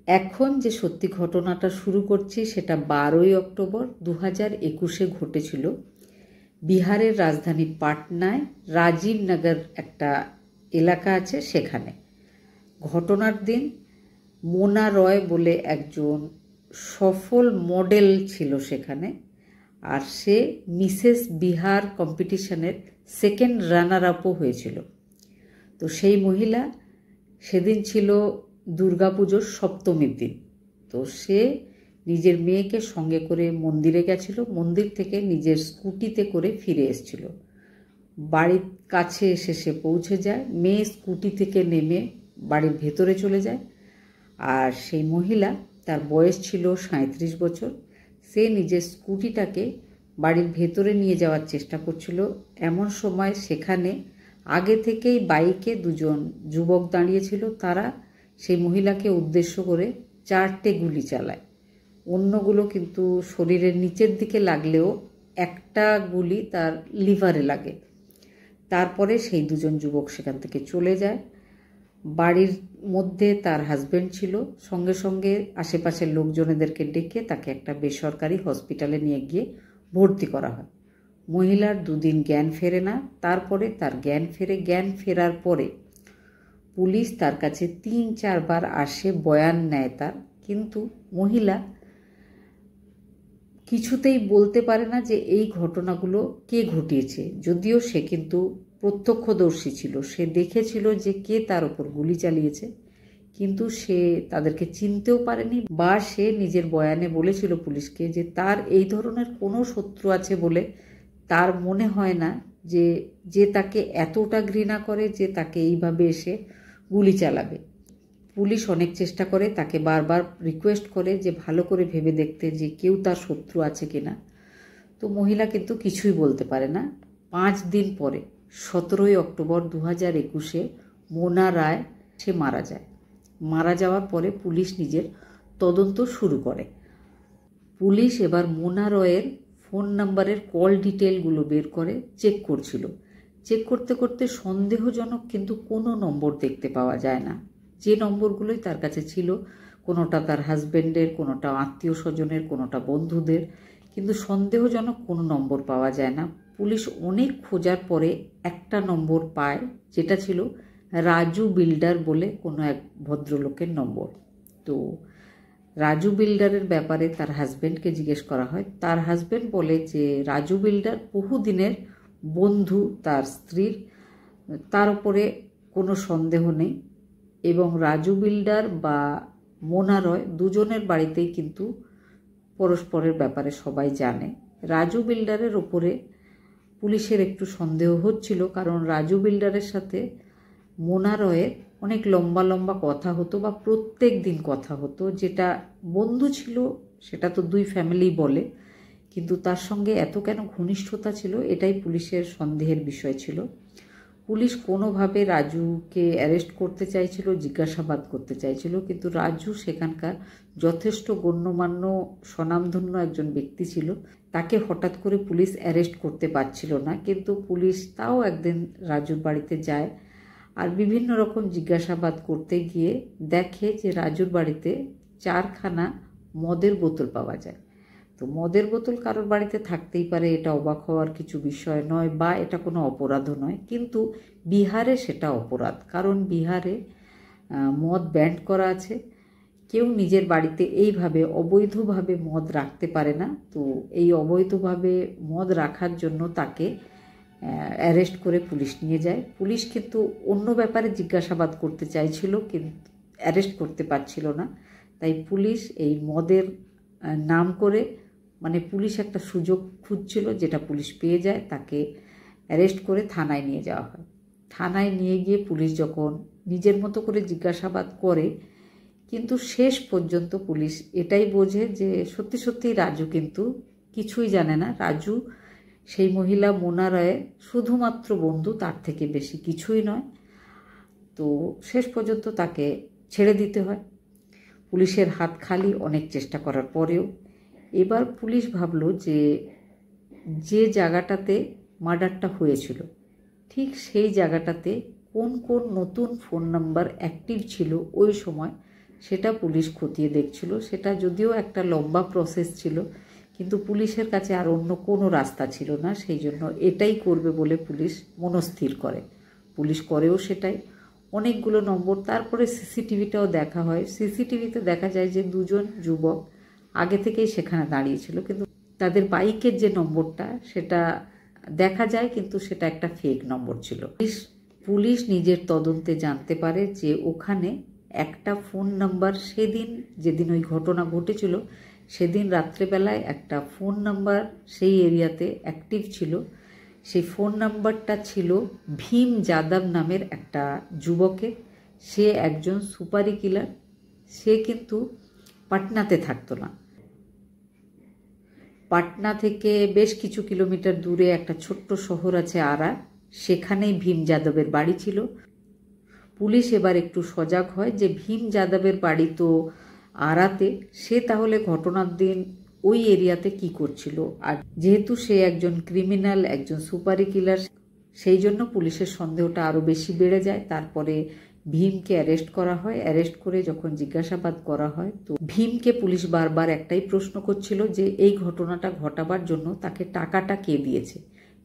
এখন যে সত্যি ঘটনাটা শুরু করছি সেটা 12ই অক্টোবর 2021-এ ঘটেছিল। বিহারের রাজধানী পাটনায় রাজীবনগর একটা এলাকা আছে, সেখানে। ঘটনার দিন মোনা রয় বলে একজন সফল মডেল ছিল সেখানে, আর সে মিসেস বিহার কম্পিটিশনের সেকেন্ড রানার আপও হয়েছিল। তো সেই মহিলা, সেদিন ছিল দুর্গাপুজোর সপ্তমীর দিন। তো সে নিজের মেয়েকে সঙ্গে করে মন্দিরে গেছিল, মন্দির থেকে নিজের স্কুটিতে করে ফিরে এসেছিল। বাড়ির কাছে এসে সে পৌঁছে যায়, মেয়ে স্কুটি থেকে নেমে বাড়ির ভেতরে চলে যায়। আর সেই মহিলা, তার বয়স ছিল 37 বছর, সে নিজের স্কুটিটাকে বাড়ির ভেতরে নিয়ে যাওয়ার চেষ্টা করছিল। এমন সময় সেখানে আগে থেকেই বাইকে দুজন যুবক দাঁড়িয়েছিল, তারা সেই মহিলাকে উদ্দেশ্য করে 4টে গুলি চালায়। অন্যগুলো কিন্তু শরীরের নিচের দিকে লাগলেও একটা গুলি তার লিভারে লাগে। তারপরে সেই দুজন যুবক সেখান থেকে চলে যায়। বাড়ির মধ্যে তার হাজব্যান্ড ছিল, সঙ্গে সঙ্গে আশেপাশের লোকজনেদেরকে ডেকে তাকে একটা বেসরকারি হসপিটালে নিয়ে গিয়ে ভর্তি করা হয়। মহিলার 2 দিন জ্ঞান ফেরে না, তারপরে তার জ্ঞান ফেরে। জ্ঞান ফেরার পরে পুলিশ তার কাছে 3-4 বার আসে, বয়ান নেয় তার, কিন্তু মহিলা কিছুতেই বলতে পারে না যে এই ঘটনাগুলো কে ঘটিয়েছে। যদিও সে কিন্তু প্রত্যক্ষদর্শী ছিল, সে দেখেছিল যে কে তার ওপর গুলি চালিয়েছে, কিন্তু সে তাদেরকে চিনতেও পারেনি। বা সে নিজের বয়ানে বলেছিল পুলিশকে যে তার এই ধরনের কোনো শত্রু আছে বলে তার মনে হয় না যে তাকে এতটা ঘৃণা করে যে তাকে এইভাবে এসে গুলি চালাবে। পুলিশ অনেক চেষ্টা করে, তাকে বারবার রিকোয়েস্ট করে যে ভালো করে ভেবে দেখতে যে কেউ তার শত্রু আছে কিনা। তো মহিলা কিন্তু কিছুই বলতে পারে না। 5 দিন পরে 17ই অক্টোবর 2021-এ মোনা রায় সে মারা যায়। মারা যাওয়ার পরে পুলিশ নিজের তদন্ত শুরু করে। পুলিশ এবার মোনা রয়ের ফোন নাম্বারের কল ডিটেলগুলো বের করে চেক করছিল। চেক করতে করতে সন্দেহজনক কিন্তু কোনো নম্বর দেখতে পাওয়া যায় না। যে নম্বরগুলোই তার কাছে ছিল, কোনোটা তার হাজব্যান্ডের, কোনোটা আত্মীয় স্বজনের, কোনোটা বন্ধুদের, কিন্তু সন্দেহজনক কোনো নম্বর পাওয়া যায় না। পুলিশ অনেক খোঁজার পরে একটা নম্বর পায়, যেটা ছিল রাজু বিল্ডার বলে কোনো এক ভদ্রলোকের নম্বর। তো রাজু বিল্ডারের ব্যাপারে তার হাজব্যান্ডকে জিজ্ঞেস করা হয়। তার হাজব্যান্ড বলে যে রাজু বিল্ডার বহুদিনের বন্ধু তার স্ত্রীর, তার উপরে কোনো সন্দেহ নেই। এবং রাজু বিল্ডার বা মোনা রয় দুজনের বাড়িতেই কিন্তু পরস্পরের ব্যাপারে সবাই জানে। রাজু বিল্ডারের ওপরে পুলিশের একটু সন্দেহ হচ্ছিল, কারণ রাজু বিল্ডারের সাথে মোনা রয়ের অনেক লম্বা লম্বা কথা হতো, বা প্রত্যেক দিন কথা হতো। যেটা বন্ধু ছিল সেটা তো 2 ফ্যামিলি বলে, কিন্তু তার সঙ্গে এত কেন ঘনিষ্ঠতা ছিল, এটাই পুলিশের সন্দেহের বিষয় ছিল। পুলিশ কোনোভাবে রাজুকে অ্যারেস্ট করতে চাইছিল, জিজ্ঞাসাবাদ করতে চাইছিল, কিন্তু রাজু সেখানকার যথেষ্ট গণ্যমান্য স্বনামধন্য একজন ব্যক্তি ছিল। তাকে হঠাৎ করে পুলিশ অ্যারেস্ট করতে পারছিল না, কিন্তু পুলিশ তাও একদিন রাজুর বাড়িতে যায় আর বিভিন্ন রকম জিজ্ঞাসাবাদ করতে গিয়ে দেখে যে রাজুর বাড়িতে 4খানা মদের বোতল পাওয়া যায়। তো মদের বোতল কারোর বাড়িতে থাকতেই পারে, এটা অবাক হওয়ার কিছু বিষয় নয়, বা এটা কোনো অপরাধও নয়। কিন্তু বিহারে সেটা অপরাধ, কারণ বিহারে মদ ব্যান্ড করা আছে। কেউ নিজের বাড়িতে এইভাবে অবৈধভাবে মদ রাখতে পারে না। তো এই অবৈধভাবে মদ রাখার জন্য তাকে অ্যারেস্ট করে পুলিশ নিয়ে যায়। পুলিশ কিন্তু অন্য ব্যাপারে জিজ্ঞাসাবাদ করতে চাইছিল, কিন্তু অ্যারেস্ট করতে পারছিল না। তাই পুলিশ এই মদের নাম করে, মানে পুলিশ একটা সুযোগ খুঁজছিল, যেটা পুলিশ পেয়ে যায়, তাকে অ্যারেস্ট করে থানায় নিয়ে যাওয়া হয়। থানায় নিয়ে গিয়ে পুলিশ যখন নিজের মতো করে জিজ্ঞাসাবাদ করে, কিন্তু শেষ পর্যন্ত পুলিশ এটাই বোঝে যে সত্যি সত্যি রাজু কিন্তু কিছুই জানে না। রাজু সেই মহিলা মোনা রায়ের শুধুমাত্র বন্ধু, তার থেকে বেশি কিছুই নয়। তো শেষ পর্যন্ত তাকে ছেড়ে দিতে হয়। পুলিশের হাত খালি অনেক চেষ্টা করার পরেও। এবার পুলিশ ভাবলো যে জায়গাটাতে মার্ডারটা হয়েছিল, ঠিক সেই জায়গাটাতে কোন কোন নতুন ফোন নাম্বার অ্যাক্টিভ ছিল ওই সময়, সেটা পুলিশ খতিয়ে দেখছিল। সেটা যদিও একটা লম্বা প্রসেস ছিল, কিন্তু পুলিশের কাছে আর অন্য কোনো রাস্তা ছিল না, সেই জন্য এটাই করবে বলে পুলিশ মনস্থির করে। পুলিশ করেও সেটাই। অনেকগুলো নম্বর, তারপরে সিসিটিভিটাও দেখা হয়। সিসিটিভিতে দেখা যায় যে দুজন যুবক আগে থেকেই সেখানে দাঁড়িয়েছিল, কিন্তু তাদের বাইকের যে নম্বরটা সেটা দেখা যায়, কিন্তু সেটা একটা ফেক নম্বর ছিল। পুলিশ নিজের তদন্তে জানতে পারে যে ওখানে একটা ফোন নাম্বার, সেদিন যেদিন ওই ঘটনা ঘটেছিল সেদিন রাত্রেবেলায় একটা ফোন নাম্বার সেই এরিয়াতে অ্যাক্টিভ ছিল। সেই ফোন নাম্বারটা ছিল ভীম যাদব নামের একটা যুবকের। সে একজন সুপারি কিলার। সে কিন্তু পাটনাতে থাকতো না, পাটনা থেকে বেশ কিছু কিলোমিটার দূরে একটা ছোট্ট শহর আছে আরা, সেখানেই ভীম যাদবের বাড়ি ছিল। পুলিশ এবার একটু সজাগ হয় যে ভীম যাদবের বাড়ি তো আরাতে, সে তাহলে ঘটনার দিন ওই এরিয়াতে কি করছিল। আর যেহেতু সে একজন ক্রিমিনাল, একজন সুপারি কিলার, সেই জন্য পুলিশের সন্দেহটা আরও বেশি বেড়ে যায়। তারপরে ভীমকে অ্যারেস্ট করা হয়। অ্যারেস্ট করে যখন জিজ্ঞাসাবাদ করা হয়, তো ভীমকে পুলিশ বারবার একটাই প্রশ্ন করছিল যে এই ঘটনাটা ঘটাবার জন্য তাকে টাকাটা কে দিয়েছে।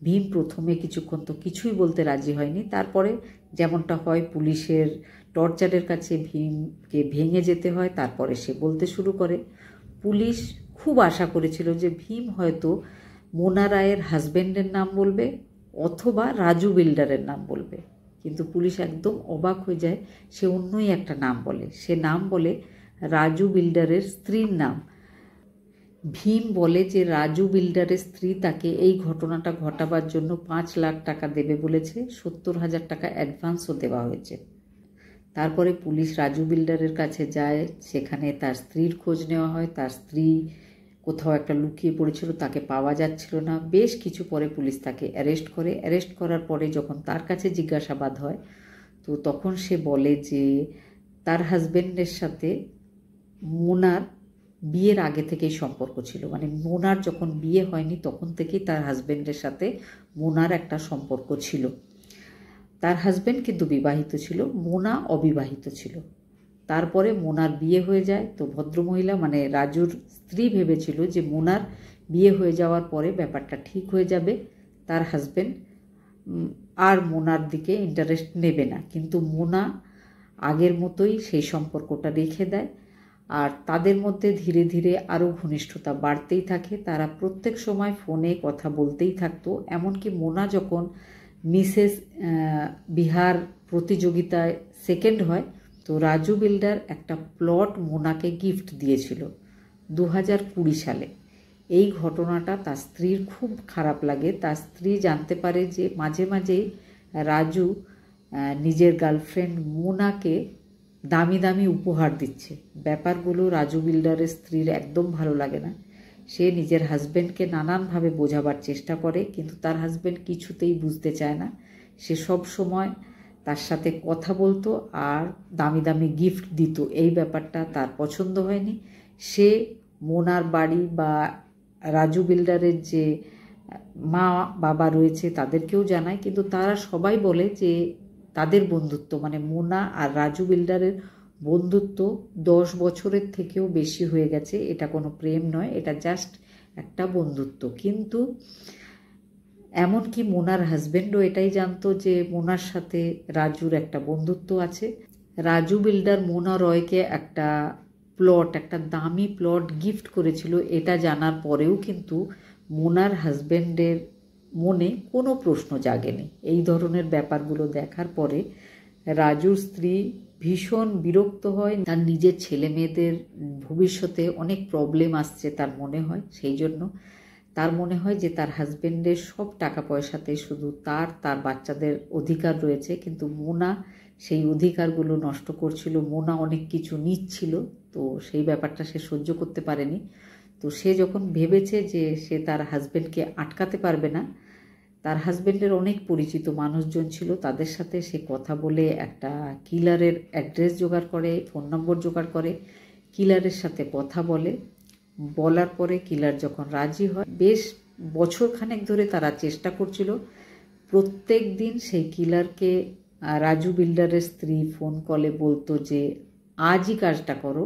ভীম প্রথমে কিছুক্ষণ তো কিছুই বলতে রাজি হয়নি। তারপরে যেমনটা হয় পুলিশের টর্চারের কাছে ভীমকে ভেঙে যেতে হয়, তারপরে সে বলতে শুরু করে। পুলিশ খুব আশা করেছিল যে ভীম হয়তো মোনা রায়ের হাজব্যান্ডের নাম বলবে অথবা রাজু বিল্ডারের নাম বলবে, কিন্তু পুলিশ একদম অবাক হয়ে যায়। সে অন্যই একটা নাম বলে। সে নাম বলে রাজু বিল্ডারের স্ত্রীর নাম। ভীম বলে যে রাজু বিল্ডারের স্ত্রী তাকে এই ঘটনাটা ঘটাবার জন্য 5 লাখ টাকা দেবে বলেছে, 70,000 টাকা অ্যাডভান্সও দেওয়া হয়েছে। তারপরে পুলিশ রাজু বিল্ডারের কাছে যায়, সেখানে তার স্ত্রীর খোঁজ নেওয়া হয়। তার স্ত্রী কোথাও একটা লুকিয়ে পড়েছিল, তাকে পাওয়া যাচ্ছিল না। বেশ কিছু পরে পুলিশ তাকে অ্যারেস্ট করে। অ্যারেস্ট করার পরে যখন তার কাছে জিজ্ঞাসাবাদ হয়, তো তখন সে বলে যে তার হাজব্যান্ডের সাথে মোনার বিয়ের আগে থেকেই সম্পর্ক ছিল। মানে মোনার যখন বিয়ে হয়নি তখন থেকেই তার হাজব্যান্ডের সাথে মোনার একটা সম্পর্ক ছিল। তার হাজব্যান্ড কিন্তু বিবাহিত ছিল, মোনা অবিবাহিত ছিল। তারপরে মোনার বিয়ে হয়ে যায়। তো ভদ্রমহিলা মানে রাজুর স্ত্রী ভেবেছিল যে মোনার বিয়ে হয়ে যাওয়ার পরে ব্যাপারটা ঠিক হয়ে যাবে, তার হাজব্যান্ড আর মোনার দিকে ইন্টারেস্ট নেবে না। কিন্তু মোনা আগের মতোই সেই সম্পর্কটা রেখে দেয়। আর তাদের মধ্যে ধীরে ধীরে আরও ঘনিষ্ঠতা বাড়তেই থাকে। তারা প্রত্যেক সময় ফোনে কথা বলতেই থাকতো। এমনকি মোনা যখন মিসেস বিহার প্রতিযোগিতায় সেকেন্ড হয়, তো রাজু বিল্ডার একটা প্লট মোনাকে গিফট দিয়েছিল 2020 সালে। এই ঘটনাটা তার স্ত্রীর খুব খারাপ লাগে। তার স্ত্রী জানতে পারে যে মাঝে মাঝেই রাজু নিজের গার্লফ্রেন্ড মোনাকে দামি দামি উপহার দিচ্ছে। ব্যাপারগুলো রাজু বিল্ডারের স্ত্রীর একদম ভালো লাগে না। সে নিজের হাজব্যান্ডকে নানানভাবে বোঝাবার চেষ্টা করে, কিন্তু তার হাজব্যান্ড কিছুতেই বুঝতে চায় না। সে সব সময় তার সাথে কথা বলতো আর দামি দামি গিফট দিত। এই ব্যাপারটা তার পছন্দ হয়নি। সে মোনার বাড়ি বা রাজু বিল্ডারের যে মা বাবা রয়েছে তাদেরকেও জানায়, কিন্তু তারা সবাই বলে যে তাদের বন্ধুত্ব মানে মোনা আর রাজু বিল্ডারের বন্ধুত্ব 10 বছরের থেকেও বেশি হয়ে গেছে। এটা কোনো প্রেম নয়, এটা জাস্ট একটা বন্ধুত্ব। কিন্তু এমনকি মোনার হাজব্যান্ডও এটাই জানতো যে মোনার সাথে রাজুর একটা বন্ধুত্ব আছে। রাজু বিল্ডার মোনা রয়কে একটা প্লট, একটা দামি প্লট গিফট করেছিল। এটা জানার পরেও কিন্তু মোনার হাজব্যান্ডের মনে কোনো প্রশ্ন জাগেনি। এই ধরনের ব্যাপারগুলো দেখার পরে রাজুর স্ত্রী ভীষণ বিরক্ত হয়। তার নিজের ছেলে মেয়েদের ভবিষ্যতে অনেক প্রবলেম আসছে তার মনে হয়। সেই জন্য তার মনে হয় যে তার হাজব্যান্ডের সব টাকা পয়সাতে শুধু তার বাচ্চাদের অধিকার রয়েছে, কিন্তু মোনা সেই অধিকারগুলো নষ্ট করছিল। মোনা অনেক কিছু নিচ্ছিল, তো সেই ব্যাপারটা সে সহ্য করতে পারেনি। তো সে যখন ভেবেছে যে সে তার হাজব্যান্ডকে আটকাতে পারবে না, তার হাজব্যান্ডের অনেক পরিচিত মানুষজন ছিল, তাদের সাথে সে কথা বলে একটা কিলারের অ্যাড্রেস জোগাড় করে, ফোন নম্বর জোগাড় করে, কিলারের সাথে কথা বলার পরে কিলার যখন রাজি হয়, বেশ বছরখানেক ধরে তারা চেষ্টা করছিল। প্রত্যেক দিন সেই কিলারকে রাজু বিল্ডারের স্ত্রী ফোন কলে বলতো যে আজই কাজটা করো,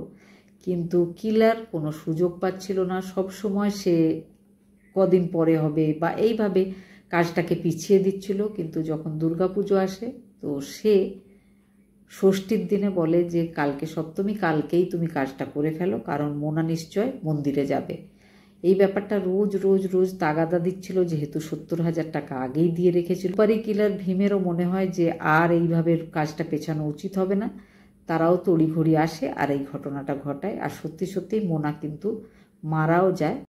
কিন্তু কিলার কোনো সুযোগ পাচ্ছিল না। সব সময় সে কদিন পরে হবে বা এইভাবে কাজটাকে পিছিয়ে দিচ্ছিল। কিন্তু যখন দুর্গাপুজো আসে তো সে ষষ্ঠীর দিনে বলে যে কালকে সপ্তমী, কালকেই তুমি কাজটা করে ফেলো, কারণ মোনা নিশ্চয় মন্দিরে যাবে। এই ব্যাপারটা রোজ রোজ রোজ তাগাদা দিচ্ছিল, যেহেতু 70,000 টাকা আগেই দিয়ে রেখেছিল। সুপারি কিলার ভীমেরও মনে হয় যে আর এইভাবে কাজটা পেছানো উচিত হবে না। তারাও তড়িঘড়ি আসে আর এই ঘটনাটা ঘটায়। আর সত্যি সত্যিই মোনা কিন্তু মারাও যায়।